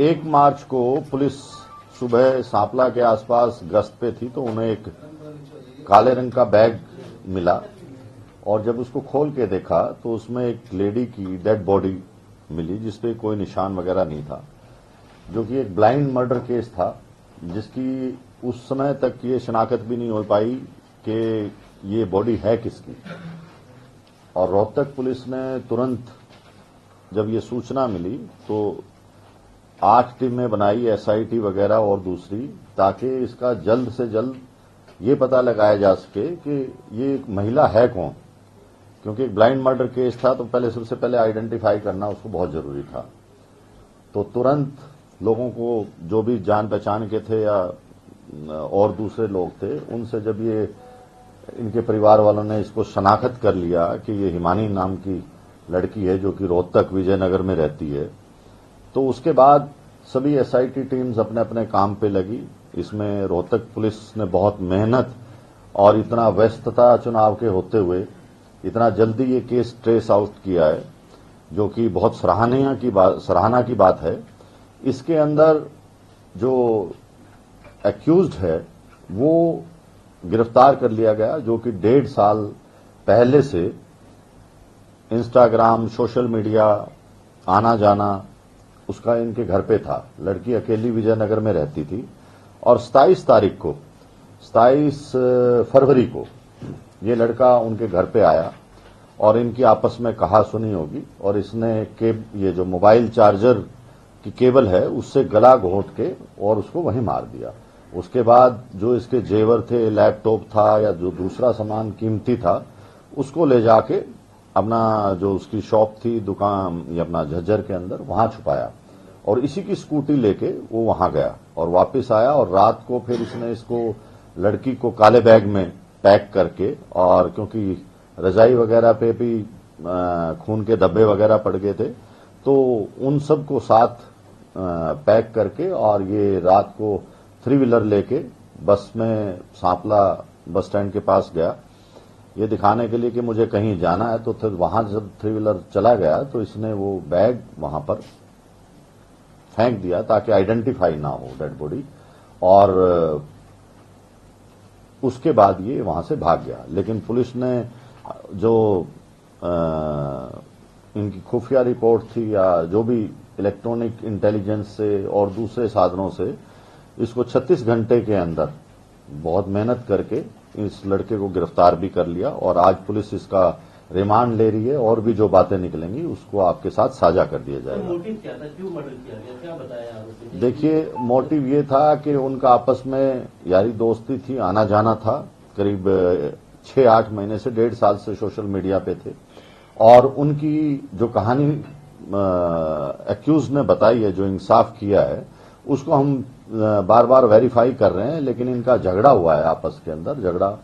1 मार्च को पुलिस सुबह सांपला के आसपास गश्त पे थी तो उन्हें एक काले रंग का बैग मिला और जब उसको खोल के देखा तो उसमें एक लेडी की डेड बॉडी मिली जिसपे कोई निशान वगैरह नहीं था, जो कि एक ब्लाइंड मर्डर केस था जिसकी उस समय तक ये शनाख्त भी नहीं हो पाई कि ये बॉडी है किसकी। और रोहतक पुलिस ने तुरंत जब ये सूचना मिली तो 8 टीमें बनाई, एसआईटी वगैरह और दूसरी, ताकि इसका जल्द से जल्द ये पता लगाया जा सके कि ये एक महिला है कौन, क्योंकि एक ब्लाइंड मर्डर केस था तो पहले सबसे पहले आइडेंटिफाई करना उसको बहुत जरूरी था। तो तुरंत लोगों को जो भी जान पहचान के थे या और दूसरे लोग थे उनसे जब ये इनके परिवार वालों ने इसको शनाख्त कर लिया कि ये हिमानी नाम की लड़की है जो कि रोहतक विजयनगर में रहती है, तो उसके बाद सभी एसआईटी टीम्स अपने अपने काम पे लगी। इसमें रोहतक पुलिस ने बहुत मेहनत और इतना व्यस्तता चुनाव के होते हुए इतना जल्दी ये केस ट्रेस आउट किया है, जो कि बहुत सराहना की बात है। इसके अंदर जो एक्यूज्ड है वो गिरफ्तार कर लिया गया, जो कि 1.5 साल पहले से इंस्टाग्राम, सोशल मीडिया आना जाना उसका इनके घर पे था। लड़की अकेली विजयनगर में रहती थी और 27 फरवरी को ये लड़का उनके घर पे आया और इनकी आपस में कहा सुनी होगी और इसने ये जो मोबाइल चार्जर की केबल है उससे गला घोंट के और उसको वहीं मार दिया। उसके बाद जो इसके जेवर थे, लैपटॉप था या जो दूसरा सामान कीमती था, उसको ले जाके अपना जो उसकी शॉप थी दुकान या अपना झज्जर के अंदर वहां छुपाया और इसी की स्कूटी लेके वो वहां गया और वापस आया और रात को फिर इसने इसको लड़की को काले बैग में पैक करके, और क्योंकि रजाई वगैरह पे भी खून के धब्बे वगैरह पड़ गए थे तो उन सब को साथ पैक करके और ये रात को 3 व्हीलर लेके बस में सांपला बस स्टैंड के पास गया ये दिखाने के लिए कि मुझे कहीं जाना है। तो फिर वहां जब 3 व्हीलर चला गया तो इसने वो बैग वहां पर फेंक दिया ताकि आइडेंटिफाई ना हो डेड बॉडी, और उसके बाद ये वहां से भाग गया। लेकिन पुलिस ने जो इनकी खुफिया रिपोर्ट थी या जो भी इलेक्ट्रॉनिक इंटेलिजेंस से और दूसरे साधनों से इसको 36 घंटे के अंदर बहुत मेहनत करके इस लड़के को गिरफ्तार भी कर लिया और आज पुलिस इसका रिमांड ले रही है और भी जो बातें निकलेंगी उसको आपके साथ साझा कर दिया जाएगा। तो मोटिव क्या था, क्यों मर्डर किया गया, क्या बताया आरोपी ने? देखिए, मोटिव ये था कि उनका आपस में यारी दोस्ती थी, आना जाना था, करीब 6-8 महीने से 1.5 साल से सोशल मीडिया पे थे और उनकी जो कहानी एक्यूज ने बताई है, जो इंसाफ किया है, उसको हम बार बार वेरीफाई कर रहे हैं। लेकिन इनका झगड़ा हुआ है आपस के अंदर, झगड़ा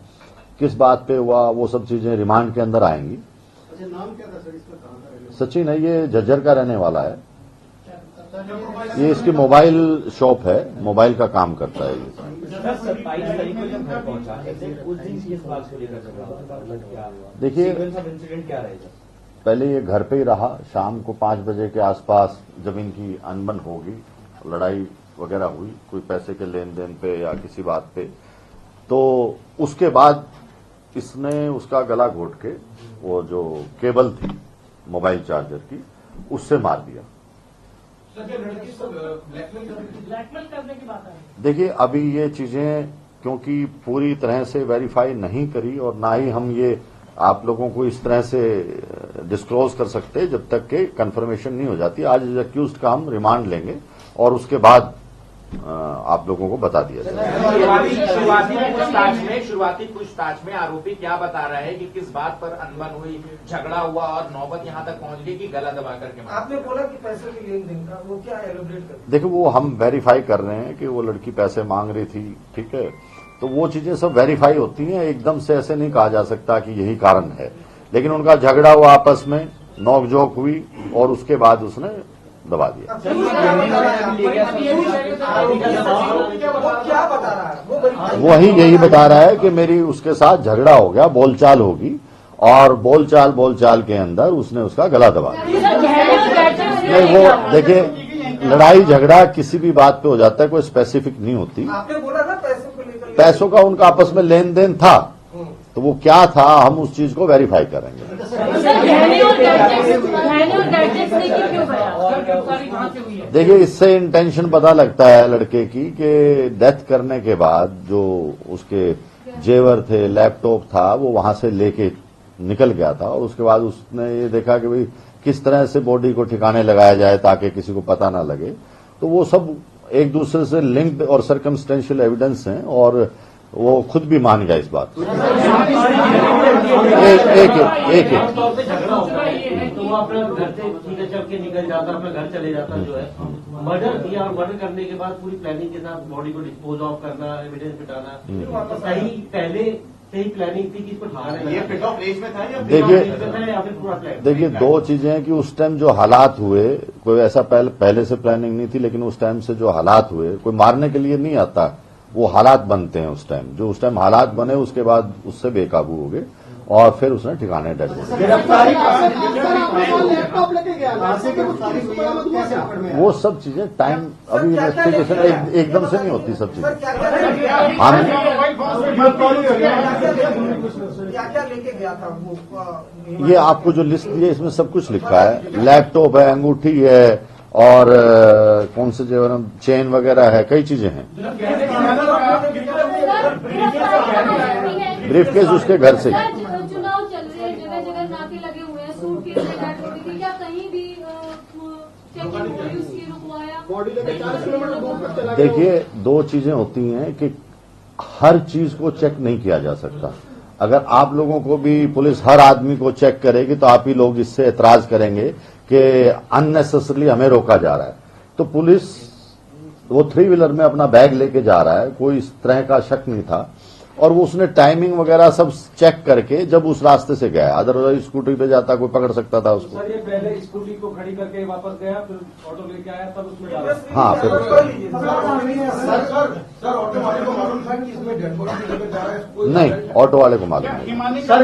किस बात पे हुआ वो सब चीजें रिमांड के अंदर आएंगी। अच्छा, नाम क्या था सर इसका, कहाँ का रहने? सचिन है, ये झज्जर का रहने वाला है। ये इसकी मोबाइल शॉप है, मोबाइल का काम करता है ये। 27 तारीख को जब घर पहुंचा उस दिन किस बात को लेकर झगड़ा? देखिए, इंसिडेंट क्या रहेगा? पहले ये घर पे ही रहा, शाम को 5 बजे के आसपास जब इनकी अनबन होगी, लड़ाई वगैरह हुई कोई पैसे के लेन देन पे या किसी बात पे, तो उसके बाद इसने उसका गला घोट के वो जो केबल थी मोबाइल चार्जर की उससे मार दिया। ब्लैकमेल करने की बात है। देखिए, अभी ये चीजें क्योंकि पूरी तरह से वेरीफाई नहीं करी और ना ही हम ये आप लोगों को इस तरह से डिस्क्लोज कर सकते जब तक के कंफर्मेशन नहीं हो जाती। आज एक्यूज्ड का हम रिमांड लेंगे और उसके बाद आप लोगों को बता दिया जाएगा। शुरुआती पूछताछ में आरोपी क्या बता रहा है कि किस बात पर अनबन हुई, झगड़ा हुआ और नौबत यहां तक पहुंच गई कि गला दबा करके मारा? आपने बोला कि पैसे के लेन देन का, वो क्या एलोब्रेट कर? देखिए, वो हम वेरीफाई कर रहे हैं कि वो लड़की पैसे मांग रही थी, ठीक है, तो वो चीजें सब वेरीफाई होती हैं। एकदम से ऐसे नहीं कहा जा सकता कि यही कारण है, लेकिन उनका झगड़ा हुआ, आपस में नोकझोंक हुई और उसके बाद उसने दबा दिया। वही यही बता रहा है कि मेरी उसके साथ झगड़ा हो गया, बोलचाल होगी और बोलचाल के अंदर उसने उसका गला दबा दिया। नहीं, वो देखिए, लड़ाई झगड़ा किसी भी बात पे हो जाता है, कोई स्पेसिफिक नहीं होती। आपने बोला ना पैसों को लेकर, पैसों का उनका आपस में लेन देन था, तो वो क्या था हम उस चीज को वेरीफाई करेंगे। देखिए, इससे इंटेंशन पता लगता है लड़के की कि डेथ करने के बाद जो उसके जेवर थे, लैपटॉप था, वो वहां से लेके निकल गया था और उसके बाद उसने ये देखा कि भाई किस तरह से बॉडी को ठिकाने लगाया जाए ताकि किसी को पता ना लगे। तो वो सब एक दूसरे से लिंक्ड और सर्कमस्टेंशियल एविडेंस हैं और वो खुद भी मान गया इस बात को। एक तौर पे झगड़ा होता है तो वो अपने घर से ठीक है चल के निकल जाता, अपने घर चले जाता जो है। मर्डर किया और मर्डर करने के बाद पूरी प्लानिंग के साथ बॉडी को डिस्पोज ऑफ करना, एविडेंस मिटाना, सही पहले से ही प्लानिंग थी कि इसको ठिकाने ये पिट ऑफ रेंज में था या फिर पूरा प्लान? देखिए, दो चीजें हैं कि उस टाइम जो हालात हुए, कोई ऐसा पहले से प्लानिंग नहीं थी, लेकिन उस टाइम से जो हालात हुए, कोई मारने के लिए नहीं आता, वो हालात बनते हैं उस टाइम। जो उस टाइम हालात बने उसके बाद उससे बेकाबू हो गए और फिर उसने ठिकाने डेड हो गए। वो सब चीजें टाइम, अभी इन्वेस्टिगेशन एकदम से नहीं होती सब चीजें। क्या लेके गया था वो? ये आपको जो लिस्ट दी है इसमें सब कुछ लिखा है। लैपटॉप है, अंगूठी है और कौन से जेवर, चेन वगैरह है, कई चीजें हैं। ब्रीफकेस उसके घर से। चुनाव चल रहे हैं, जगह जगह नाके लगे हुए हैं, सूटकेस में गाड़ी हो रही थी, क्या कहीं भी चेकिंग हुई, उसकी रुकवाया? देखिए, दो चीजें होती हैं कि हर चीज को चेक नहीं किया जा सकता। अगर आप लोगों को भी पुलिस हर आदमी को चेक करेगी तो आप ही लोग इससे एतराज करेंगे कि अननेसेसरली हमें रोका जा रहा है। तो पुलिस वो 3 व्हीलर में अपना बैग लेके जा रहा है, कोई इस तरह का शक नहीं था और वो उसने टाइमिंग वगैरह सब चेक करके जब उस रास्ते से गया, अदरवाइज स्कूटी पे जाता कोई पकड़ सकता था उसको। सर, ये पहले स्कूटी को खड़ी करके वापस गया, फिर ऑटो लेके आया, तब उसमें डाला। हाँ, फिर सर ऑटो वाले को मालूम था कि इसमें डेड बॉडी लेकर जा रहा है? नहीं, ऑटो वाले को मालूम नहीं। सर,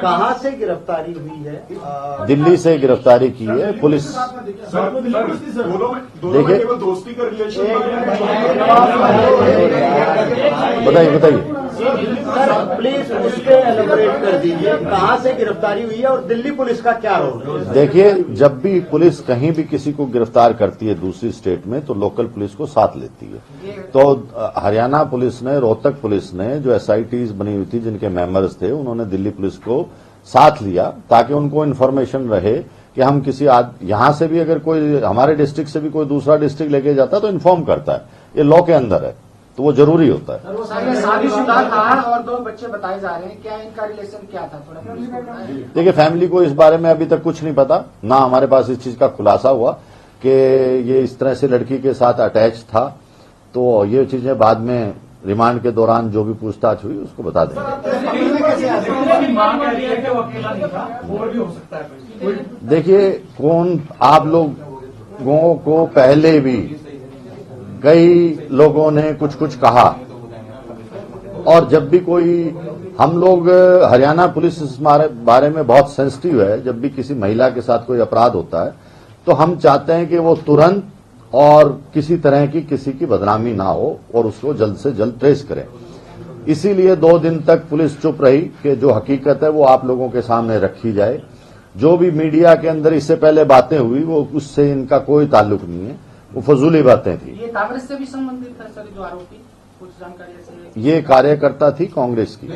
कहाँ से गिरफ्तारी हुई है? दिल्ली से गिरफ्तारी की है पुलिस। देखिए, दोस्ती का रिलेशन बताइए सर, प्लीज उस पे एलैबोरेट कर दीजिए, कहाँ से गिरफ्तारी हुई है और दिल्ली पुलिस का क्या रोल है? देखिए, जब भी पुलिस कहीं भी किसी को गिरफ्तार करती है दूसरी स्टेट में तो लोकल पुलिस को साथ लेती है। तो हरियाणा पुलिस ने, रोहतक पुलिस ने, जो एसआईटीज बनी हुई थी जिनके मेंबर्स थे, उन्होंने दिल्ली पुलिस को साथ लिया ताकि उनको इन्फॉर्मेशन रहे कि हम किसी यहां से भी अगर कोई हमारे डिस्ट्रिक्ट से भी कोई दूसरा डिस्ट्रिक्ट लेके जाता है तो इन्फॉर्म करता है। ये लॉ के अंदर है तो वो जरूरी होता है। सर, ये शादीशुदा था और 2 बच्चे बताए जा रहे हैं, क्या इनका रिलेशन क्या था? थोड़ा देखिए, फैमिली को इस बारे में अभी तक कुछ नहीं पता, ना हमारे पास इस चीज का खुलासा हुआ कि ये इस तरह से लड़की के साथ अटैच था। तो ये चीजें बाद में रिमांड के दौरान जो भी पूछताछ हुई उसको बता देंगे। देखिए, कौन आप लोगों को पहले भी कई लोगों ने कुछ कुछ कहा और जब भी कोई, हम लोग हरियाणा पुलिस इस बारे में बहुत सेंसिटिव है। जब भी किसी महिला के साथ कोई अपराध होता है तो हम चाहते हैं कि वो तुरंत और किसी तरह की किसी की बदनामी ना हो और उसको जल्द से जल्द ट्रेस करें। इसीलिए 2 दिन तक पुलिस चुप रही कि जो हकीकत है वो आप लोगों के सामने रखी जाए। जो भी मीडिया के अंदर इससे पहले बातें हुई वो उससे इनका कोई ताल्लुक नहीं है, वो फजूली बातें थी। ये कांग्रेस से भी संबंधित है सर, जो आरोपी, कुछ जानकारी ऐसी? ये कार्यकर्ता थी कांग्रेस की।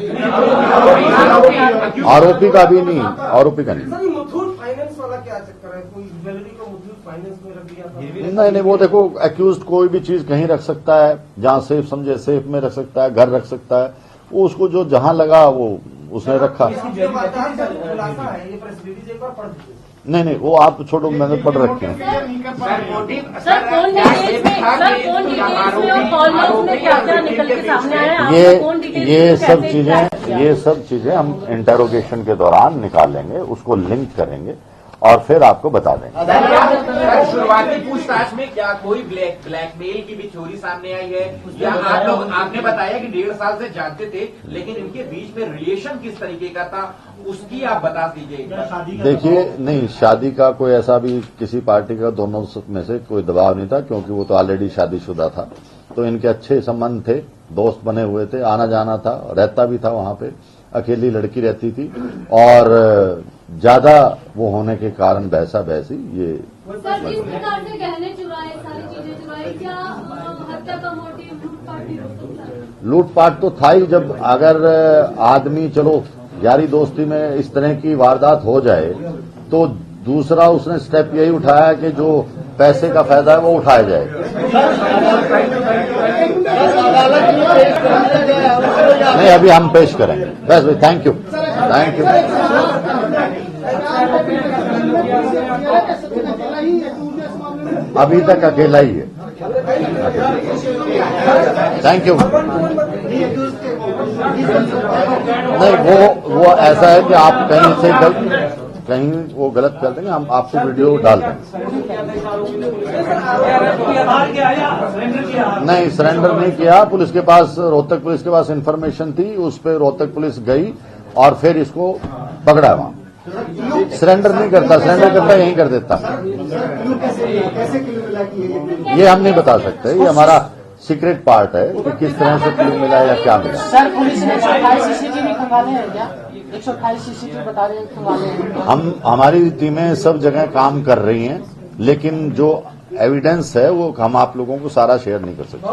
आरोपी का भी नहीं, आरोपी का नहीं। सर, ये मुथूट फाइनेंस वाला क्या चक्कर है? कोई ज्वेलरी को मुथूट फाइनेंस में रख दिया था? नहीं, वो देखो, एक्यूज्ड कोई भी चीज कहीं रख सकता है, जहां सेफ समझे सेफ में रख सकता है, घर रख सकता है, वो उसको जो जहां लगा वो उसने रखा। खुलासा है, ये प्रेस रिलीज एक बार पढ़ दीजिए। नहीं, वो आप छोड़ो, मैंने पढ़ रखे हैं। ये सब चीजें हम इंटरोगेशन के दौरान निकालेंगे, उसको लिंक करेंगे और फिर आपको बता देंगे। सर, शुरुआती पूछताछ में क्या कोई ब्लैकमेल की भी थ्योरी सामने आई है, या आप लोग आपने बताया कि 1.5 साल से जानते थे, लेकिन इनके बीच में रिलेशन किस तरीके का था उसकी आप बता दीजिए। देखिए, नहीं, शादी का कोई ऐसा भी किसी पार्टी का दोनों में से कोई दबाव नहीं था, क्योंकि वो तो ऑलरेडी शादीशुदा था। तो इनके अच्छे संबंध थे, दोस्त बने हुए थे, आना जाना था, रहता भी था वहां पे, अकेली लड़की रहती थी, और ज्यादा वो होने के कारण बहसा बहसी ये। सर, जिस प्रकार से गहने चुराए, सारी चीजें चुराई, क्या हत्या का मोटिव लूटपाट भी हो सकता है? लूटपाट तो था ही। जब अगर आदमी चलो यारी दोस्ती में इस तरह की वारदात हो जाए, तो दूसरा उसने स्टेप यही उठाया कि जो पैसे का फायदा है वो उठाया जाए। नहीं, अभी हम पेश करेंगे। बस भाई, थैंक यू, थैंक यू। अभी तक अकेला ही है। Thank you. नहीं, वो ऐसा है कि आप कहीं वो गलत कर देंगे, हम आपको वीडियो डाल देंगे। नहीं, सरेंडर नहीं किया। पुलिस के पास, रोहतक पुलिस के पास इंफॉर्मेशन थी, उस पर रोहतक पुलिस गई और फिर इसको पकड़ा वहां। सरेंडर नहीं करता, सरेंडर करता यहीं कर देता। ये हम नहीं बता सकते, ये हमारा सीक्रेट पार्ट है कि किस तरह से क्लू मिला या क्या मिला। सर, पुलिस ने 128 सीसीटीवी खंगाले हैं क्या? 128 सीसीटीवी बता रहे हैं खंगाले हैं। हमारी टीमें सब जगह काम कर रही हैं, लेकिन जो एविडेंस है वो हम आप लोगों को सारा शेयर नहीं कर सकते।